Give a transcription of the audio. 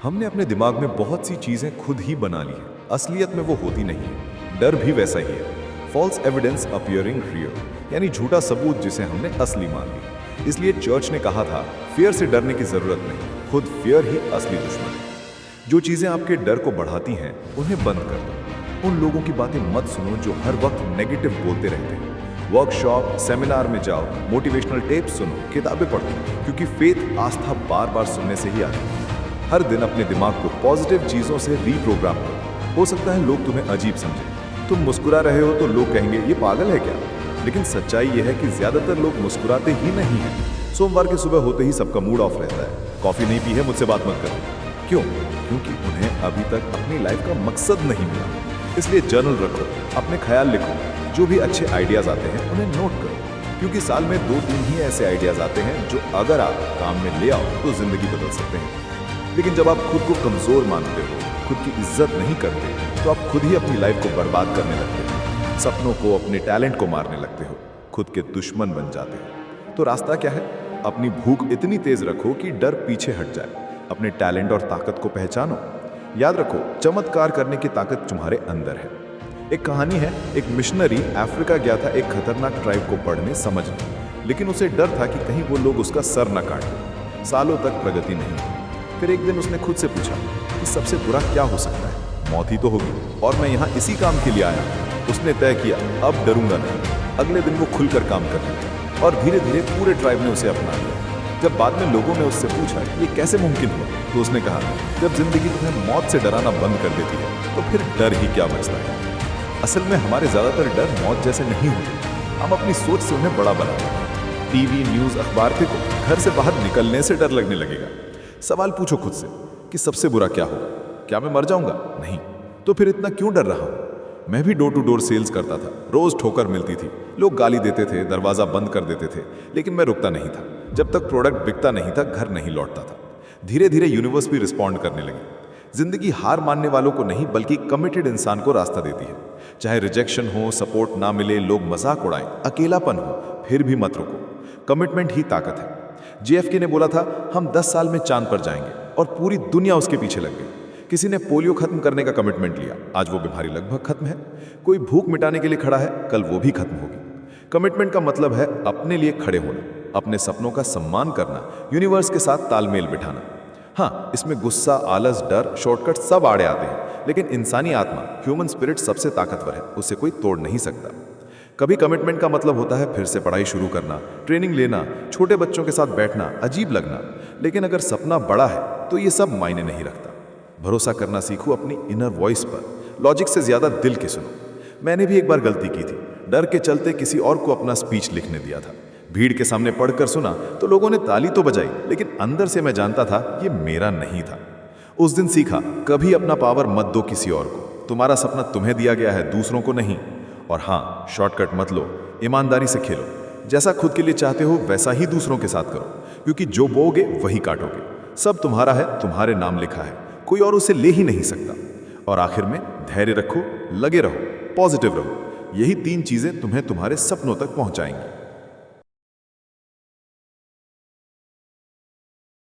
हमने अपने दिमाग में बहुत सी चीजें खुद ही बना ली है, असलियत में वो होती नहीं है। डर भी वैसा ही है, फॉल्स एविडेंस अपीयरिंग रियल, यानी झूठा सबूत जिसे हमने असली मान लिया। इसलिए चर्च ने कहा था, फियर से डरने की जरूरत नहीं, खुद फियर ही असली दुश्मन है। जो चीजें आपके डर को बढ़ाती हैं उन्हें बंद कर दो। उन लोगों की बातें मत सुनो जो हर वक्त नेगेटिव बोलते रहते हैं। वर्कशॉप, सेमिनार में जाओ, मोटिवेशनल टेप सुनो, किताबें पढ़ो, क्योंकि फेथ आस्था बार बार सुनने से ही आती है। हर दिन अपने दिमाग को पॉजिटिव चीजों से रीप्रोग्राम करो। हो सकता है लोग तुम्हें अजीब समझें, तुम मुस्कुरा रहे हो तो लोग कहेंगे ये पागल है क्या, लेकिन सच्चाई यह है कि ज्यादातर लोग मुस्कुराते ही नहीं हैं। सोमवार की सुबह होते ही सबका मूड ऑफ रहता है, कॉफी नहीं पी है, मुझसे बात मत करो। क्यों? क्योंकि उन्हें अभी तक अपनी लाइफ का मकसद नहीं मिला। इसलिए जर्नल रखो, अपने ख्याल लिखो, जो भी अच्छे आइडियाज आते हैं उन्हें नोट करो, क्योंकि साल में 2-3 ही ऐसे आइडियाज आते हैं जो अगर आप काम में ले आओ तो जिंदगी बदल सकते हैं। लेकिन जब आप खुद को कमजोर मानते हो, खुद की इज्जत नहीं करते, तो आप खुद ही अपनी लाइफ को बर्बाद करने लगते हो, सपनों को, अपने टैलेंट को मारने लगते हो, खुद के दुश्मन बन जाते हो। तो रास्ता क्या है? अपनी भूख इतनी तेज रखो कि डर पीछे हट जाए। अपने टैलेंट और ताकत को पहचानो। याद रखो, चमत्कार करने की ताकत तुम्हारे अंदर है। एक कहानी है, एक मिशनरी अफ्रीका गया था एक खतरनाक ट्राइब को पढ़ने समझने, लेकिन उसे डर था कि कहीं वो लोग उसका सर न काट दें। सालों तक प्रगति नहीं हुई। फिर एक दिन उसने खुद से पूछा कि सबसे बुरा क्या हो सकता है? मौत ही तो होगी, और मैं यहाँ इसी काम के लिए आया। उसने तय किया, अब डरूंगा नहीं। अगले दिन वो खुलकर काम करने लगा और धीरे धीरे पूरे ट्राइब ने उसे अपना लिया। जब बाद में लोगों ने उससे पूछा ये कैसे मुमकिन हुआ, तो उसने कहा, जब जिंदगी तुम्हें मौत से डराना बंद कर देती है तो फिर डर ही क्या बचता है। असल में हमारे ज्यादातर डर मौत जैसे नहीं होते, हम अपनी सोच से उन्हें बड़ा बनाते हैं। टीवी, न्यूज, अखबार देखो, घर से बाहर निकलने से डर लगने लगेगा। सवाल पूछो खुद से कि सबसे बुरा क्या होगा? क्या मैं मर जाऊंगा? नहीं। तो फिर इतना क्यों डर रहा हूं? मैं भी डोर टू डोर सेल्स करता था, रोज ठोकर मिलती थी, लोग गाली देते थे, दरवाजा बंद कर देते थे, लेकिन मैं रुकता नहीं था। जब तक प्रोडक्ट बिकता नहीं था, घर नहीं लौटता था। धीरे धीरे यूनिवर्स भी रिस्पॉन्ड करने लगी। जिंदगी हार मानने वालों को नहीं, बल्कि कमिटेड इंसान को रास्ता देती है। चाहे रिजेक्शन हो, सपोर्ट ना मिले, लोग मजाक उड़ाएं, अकेलापन हो, फिर भी मत रुको। कमिटमेंट ही ताकत है। JFK ने बोला था, हम 10 साल में चांद पर जाएंगे, और पूरी दुनिया उसके पीछे लग गई। किसी ने पोलियो खत्म करने का कमिटमेंट लिया, आज वो बीमारी लगभग खत्म है। कोई भूख मिटाने के लिए खड़ा है, कल वो भी खत्म होगी। कमिटमेंट का मतलब है अपने लिए खड़े होना, अपने सपनों का सम्मान करना, यूनिवर्स के साथ तालमेल बिठाना। हाँ, इसमें गुस्सा, आलस, डर, शॉर्टकट सब आड़े आते हैं, लेकिन इंसानी आत्मा, ह्यूमन स्पिरिट सबसे ताकतवर है, उसे कोई तोड़ नहीं सकता। कभी कमिटमेंट का मतलब होता है फिर से पढ़ाई शुरू करना, ट्रेनिंग लेना, छोटे बच्चों के साथ बैठना, अजीब लगना। लेकिन अगर सपना बड़ा है तो ये सब मायने नहीं रखता। भरोसा करना सीखो अपनी इनर वॉइस पर, लॉजिक से ज्यादा दिल की सुनो। मैंने भी एक बार गलती की थी, डर के चलते किसी और को अपना स्पीच लिखने दिया था। भीड़ के सामने पढ़कर सुना तो लोगों ने ताली तो बजाई, लेकिन अंदर से मैं जानता था ये मेरा नहीं था। उस दिन सीखा, कभी अपना पावर मत दो किसी और को। तुम्हारा सपना तुम्हें दिया गया है, दूसरों को नहीं। और हाँ, शॉर्टकट मत लो, ईमानदारी से खेलो। जैसा खुद के लिए चाहते हो वैसा ही दूसरों के साथ करो, क्योंकि जो बोओगे वही काटोगे। सब तुम्हारा है, तुम्हारे नाम लिखा है, कोई और उसे ले ही नहीं सकता। और आखिर में धैर्य रखो, लगे रहो, पॉजिटिव रहो। यही 3 चीजें तुम्हें तुम्हारे सपनों तक पहुंचाएंगी।